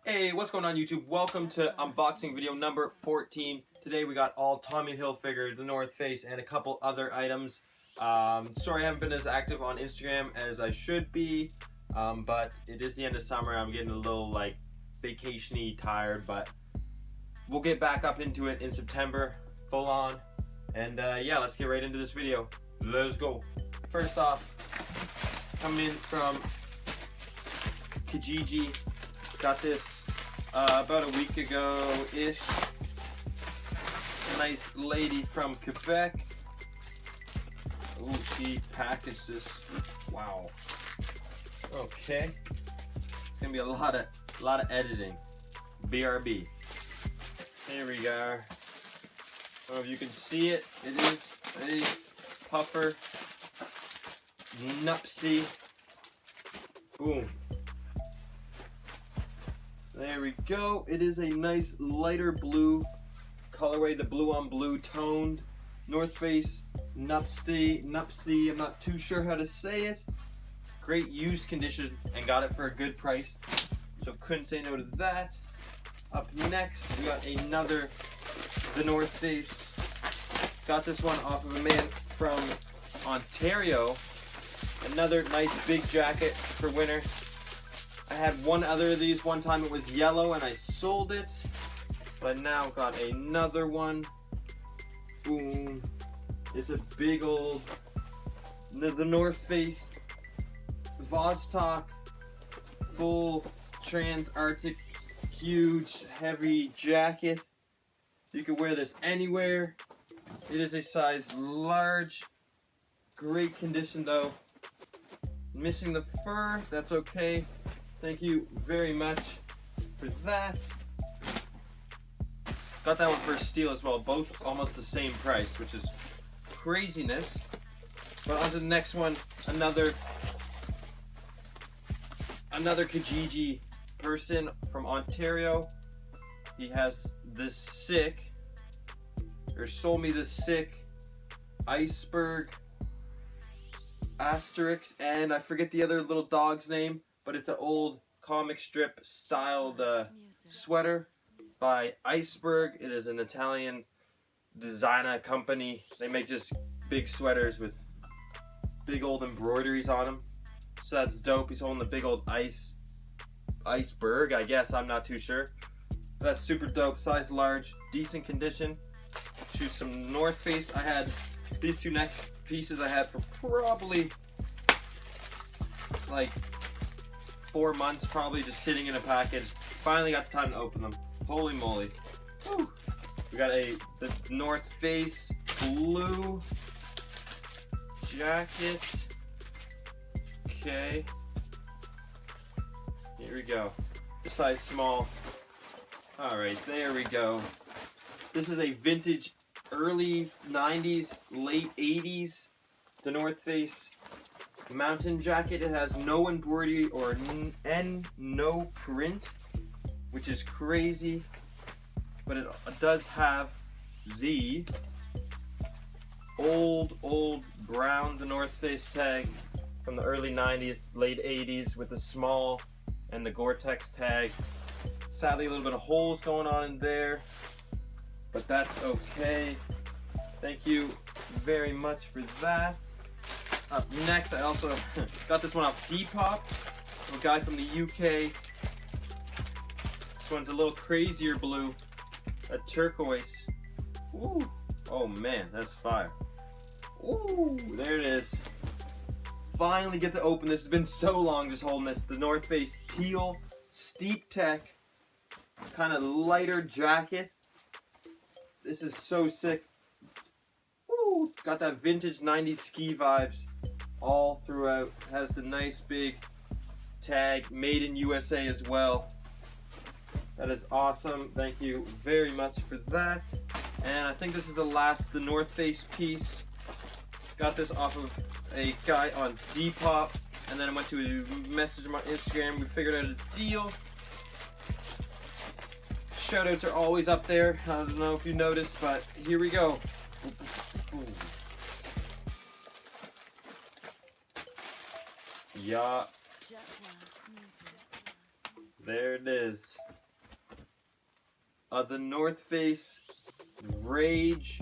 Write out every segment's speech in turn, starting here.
Hey, what's going on YouTube? Welcome to unboxing video number 14. Today we got all Tommy Hilfiger, the North Face, and a couple other items. Sorry I haven't been as active on Instagram as I should be, but it is the end of summer. I'm getting a little like vacation-y tired, but we'll get back up into it in September, full on. And yeah, let's get right into this video. Let's go. First off, coming in from Kijiji. Got this about a week ago-ish. Nice lady from Quebec. Oh, she packaged this. Wow. Okay. Gonna be a lot of editing. BRB. Here we go. I don't know if you can see it. It is a puffer. Nupsy. Boom. There we go. It is a nice lighter blue colorway, the blue on blue toned North Face Nupsy. I'm not too sure how to say it. Great used condition and got it for a good price. So couldn't say no to that. Up next, we got another The North Face. Got this one off of a man from Ontario. Another nice big jacket for winter. I had one other of these one time. It was yellow and I sold it, but now got another one. Boom. It's a big old the North Face Vostok full trans Arctic huge heavy jacket. You can wear this anywhere. It is a size large. Great condition though. Missing the fur, that's okay. Thank you very much for that. Got that one for a steal as well. Both almost the same price, which is craziness. But on to the next one. Another Kijiji person from Ontario. He has this sick, or sold me this sick iceberg asterisk, and I forget the other little dog's name. But it's an old comic strip styled sweater by Iceberg. It is an Italian designer company. They make just big sweaters with big old embroideries on them. So that's dope. He's holding the big old iceberg, I guess. I'm not too sure. That's super dope. Size large, decent condition. Choose some North Face. I had these two next pieces I had for probably like 4 months, probably just sitting in a package. Finally got the time to open them. Holy moly. Woo. We got the North Face blue jacket. Okay. Here we go. This size small. Alright, there we go. This is a vintage early 90s, late 80s. The North Face mountain jacket. It has no embroidery and no print, which is crazy, but it does have the old brown The North Face tag from the early 90s, late 80s with the small and the Gore-Tex tag. Sadly, a little bit of holes going on in there, but that's okay. Thank you very much for that. Up next, I also got this one off Depop, a guy from the UK. This one's a little crazier blue, a turquoise. Ooh, oh man, that's fire. Ooh, there it is. Finally get to open this. It's been so long just holding this. The North Face teal steep tech, kind of lighter jacket. This is so sick. Ooh, got that vintage 90s ski vibes all throughout. Has the nice big tag, made in USA as well. That is awesome. Thank you very much for that. And I think this is the last The North Face piece. Got this off of a guy on Depop, and then I went to message him on Instagram. We figured out a deal. Shoutouts are always up there. I don't know if you noticed, but here we go. Yeah. There it is. The North Face Rage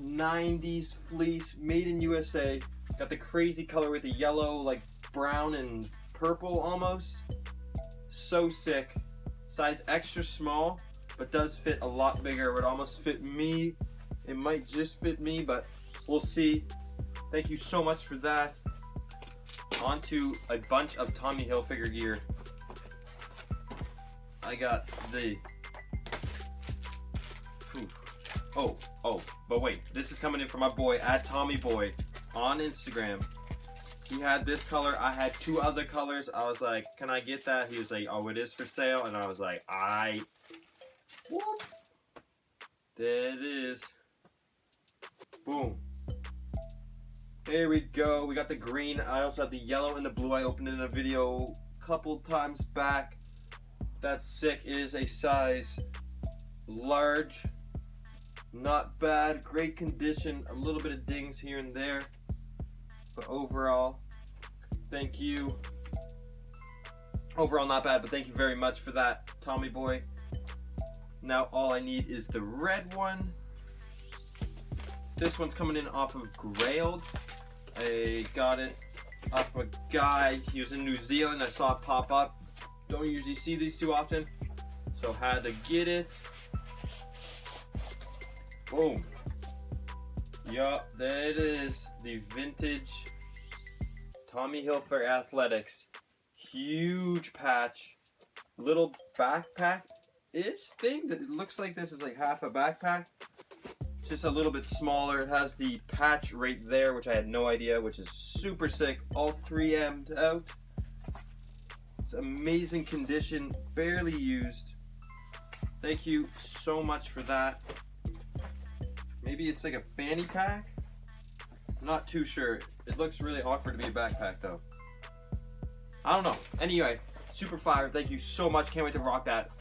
90s fleece, made in USA. Got the crazy color with the yellow, like brown and purple almost. So sick. Size extra small, but does fit a lot bigger. It would almost fit me. It might just fit me, but we'll see. Thank you so much for that. On to a bunch of Tommy Hilfiger gear. I got the... but wait. This is coming in from my boy, @TommyBoy, on Instagram. He had this color. I had 2 other colors. I was like, can I get that? He was like, oh, it is for sale. And I was like, whoop. There it is. Boom. Here we go. We got the green. I also have the yellow and the blue. I opened it in a video a couple times back. That's sick. It is a size large. Not bad. Great condition. A little bit of dings here and there. But overall, thank you. Overall, not bad, but thank you very much for that, Tommy Boy. Now all I need is the red one. This one's coming in off of Grailed. I got it off a guy. He was in New Zealand. I saw it pop up. Don't usually see these too often, so had to get it. Boom. Yup, there it is. The vintage Tommy Hilfiger Athletics. Huge patch. Little backpack-ish thing that it looks like this is like half a backpack. It's just a little bit smaller. It has the patch right there, which I had no idea, which is super sick. All 3M'd out. It's amazing condition, barely used. Thank you so much for that. Maybe it's like a fanny pack? I'm not too sure. It looks really awkward to be a backpack though. I don't know. Anyway, super fire. Thank you so much. Can't wait to rock that.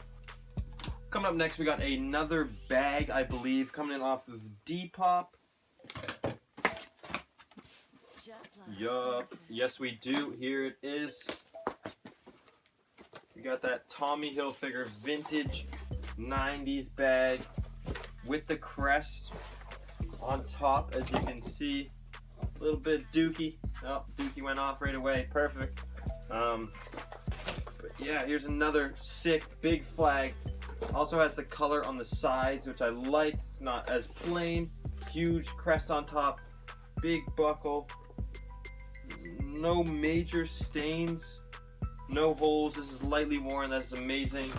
Coming up next, we got another bag, I believe, coming in off of Depop. Yup. Yes, we do. Here it is. We got that Tommy Hilfiger vintage 90s bag with the crest on top, as you can see. A little bit dookie. Oh, dookie went off right away. Perfect. But yeah, here's another sick big flag. Also has the color on the sides, which I like. It's not as plain. Huge crest on top. Big buckle. No major stains. No holes. This is lightly worn. That's amazing.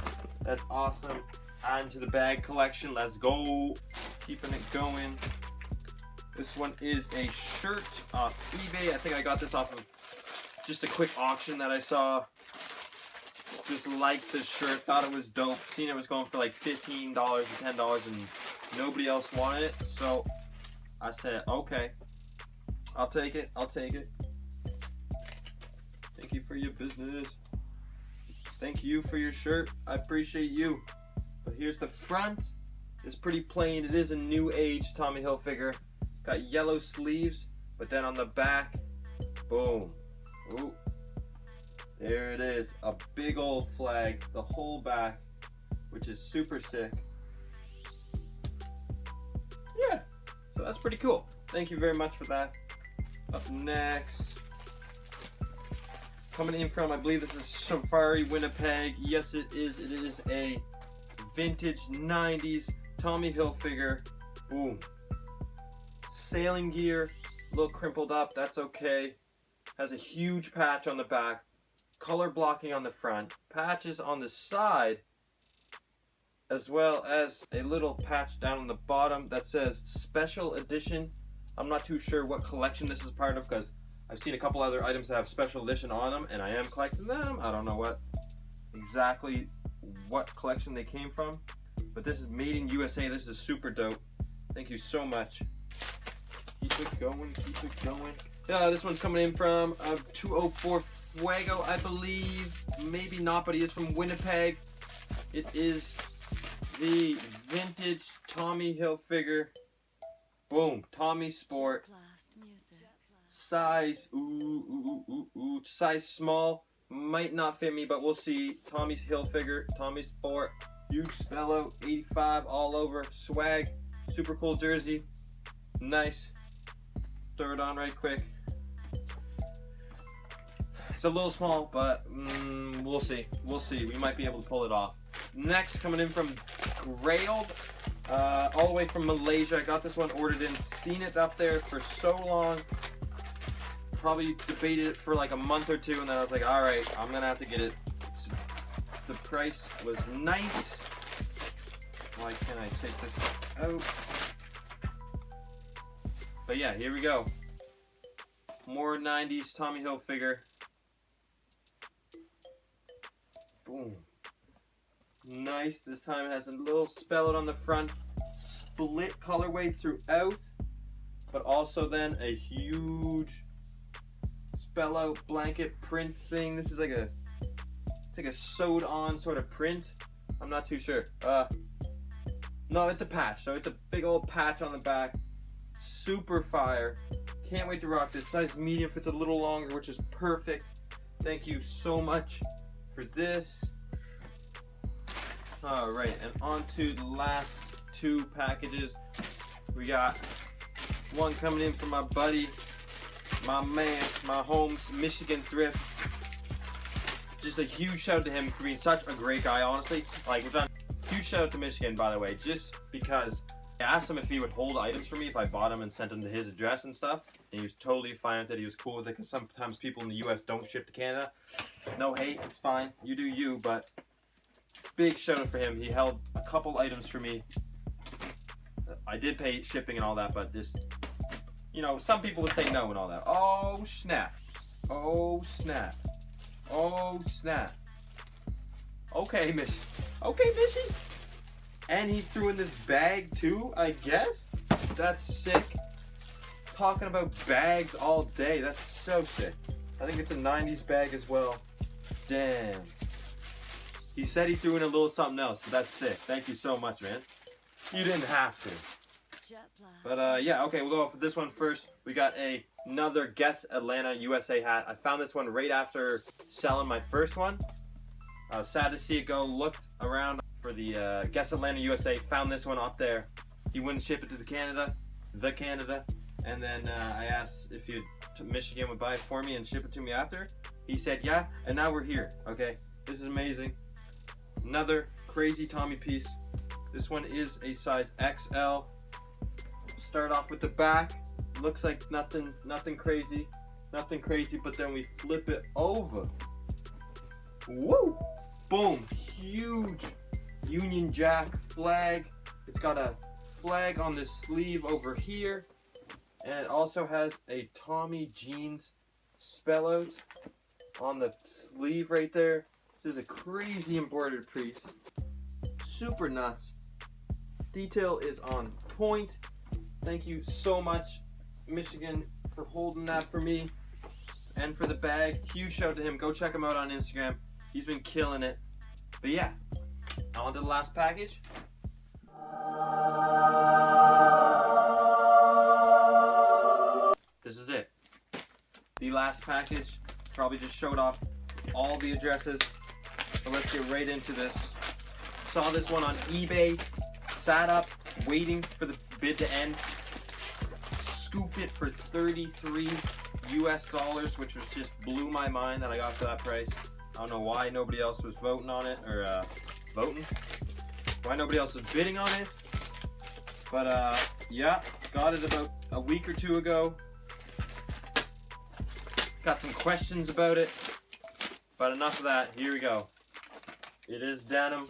That's awesome. Add to the bag collection. Let's go. Keeping it going. This one is a shirt off eBay. I think I got this off of just a quick auction that I saw. Just liked the shirt, thought it was dope. Seen it was going for like $15 or $10 and nobody else wanted it. So I said, okay, I'll take it. I'll take it. Thank you for your business. Thank you for your shirt. I appreciate you. But here's the front. It's pretty plain. It is a new age Tommy Hilfiger. Got yellow sleeves, but then on the back, boom. Ooh. There it is. A big old flag, the whole back, which is super sick. Yeah, so that's pretty cool. Thank you very much for that. Up next, coming in from, I believe this is Safari, Winnipeg. Yes, it is. It is a vintage 90s Tommy Hilfiger. Boom. Sailing gear, a little crimpled up, that's okay. Has a huge patch on the back, color blocking on the front, patches on the side, as well as a little patch down on the bottom that says special edition. I'm not too sure what collection this is part of, because I've seen a couple other items that have special edition on them and I am collecting them. I don't know exactly what collection they came from, but this is made in USA. This is super dope. Thank you so much. Keep it going, keep it going. Yeah, this one's coming in from 204 Fuego, I believe. Maybe not, but he is from Winnipeg. It is the vintage Tommy Hilfiger. Boom, Tommy Sport. Size, size small. Might not fit me, but we'll see. Tommy Hilfiger, Tommy Sport. Huge spell out, 85 all over, swag, super cool jersey, nice. Throw it on right quick. It's a little small, but we'll see. We'll see. We might be able to pull it off. Next, coming in from Grailed, all the way from Malaysia. I got this one ordered in, seen it up there for so long. Probably debated it for like a month or two, and then I was like, all right, I'm gonna have to get it. The price was nice. Why can't I take this out? But yeah, here we go. More 90s Tommy Hilfiger. Boom. Nice. This time it has a little spell out on the front. Split colorway throughout. But also then a huge spell out blanket print thing. This is like a, it's like a sewed on sort of print. I'm not too sure. No, it's a patch. So it's a big old patch on the back. Super fire. Can't wait to rock this. Size medium fits a little longer, which is perfect. Thank you so much for this. All right, and on to the last two packages. We got one coming in from my buddy, my man, my home's Michigan Thrift. Just a huge shout out to him for being such a great guy, honestly. Like, we've done huge shout out to Michigan, by the way, just because I asked him if he would hold items for me if I bought them and sent them to his address and stuff. And he was totally fine with it. He was cool with it because sometimes people in the US don't ship to Canada. No hate, it's fine. You do you, but big shout out for him. He held a couple items for me. I did pay shipping and all that, but just, you know, some people would say no and all that. Oh, snap. Oh, snap. Oh, snap. Okay, Michi. Okay, Michi. And he threw in this bag too, I guess? That's sick. Talking about bags all day. That's so sick. I think it's a 90s bag as well. Damn. He said he threw in a little something else, but that's sick. Thank you so much, man. You didn't have to. But yeah, okay, we'll go for this one first. We got another Guess Atlanta USA hat. I found this one right after selling my first one. I was sad to see it go. Looked around for the Guess Atlanta USA. Found this one up there. He wouldn't ship it to the Canada. And then I asked if Michigan would buy it for me and ship it to me after. He said yeah, and now we're here. Okay, this is amazing. Another crazy Tommy piece. This one is a size XL. Start off with the back. Looks like nothing crazy. Nothing crazy, but then we flip it over. Woo! Boom! Huge Union Jack flag. It's got a flag on the sleeve over here. And it also has a Tommy Jeans spell out on the sleeve right there. This is a crazy embroidered piece. Super nuts. Detail is on point. Thank you so much, Michigan, for holding that for me and for the bag. Huge shout out to him. Go check him out on Instagram. He's been killing it. But yeah, on to the last package. This is it. The last package. Probably just showed off all the addresses. So let's get right into this. Saw this one on eBay. Sat up, waiting for the bid to end. Scooped it for $33 US, which was just blew my mind that I got for that price. I don't know why nobody else was voting on it, or why nobody else was bidding on it. But yeah, got it about a week or two ago. Got some questions about it, but enough of that. Here we go. It is denim.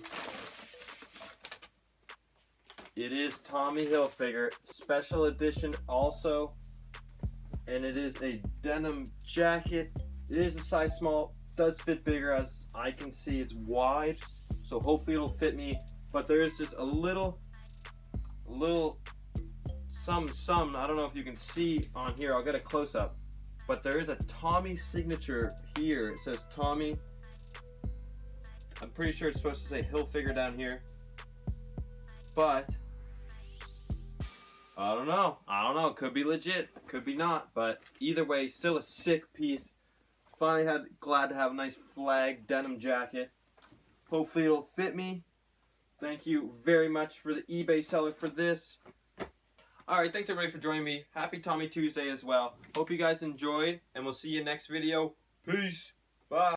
It is Tommy Hilfiger special edition also, and it is a denim jacket. It is a size small, does fit bigger as I can see. It's wide, so hopefully it'll fit me. But there is just a little some. I don't know if you can see on here. I'll get a close up, but there is a Tommy signature here. It says Tommy. I'm pretty sure it's supposed to say Hilfiger down here, but I don't know. Could be legit, could be not. But either way, still a sick piece. Finally glad to have a nice flag denim jacket. Hopefully it'll fit me. Thank you very much for the eBay seller for this. Alright, thanks everybody for joining me. Happy Tommy Tuesday as well. Hope you guys enjoyed, and we'll see you next video. Peace. Bye.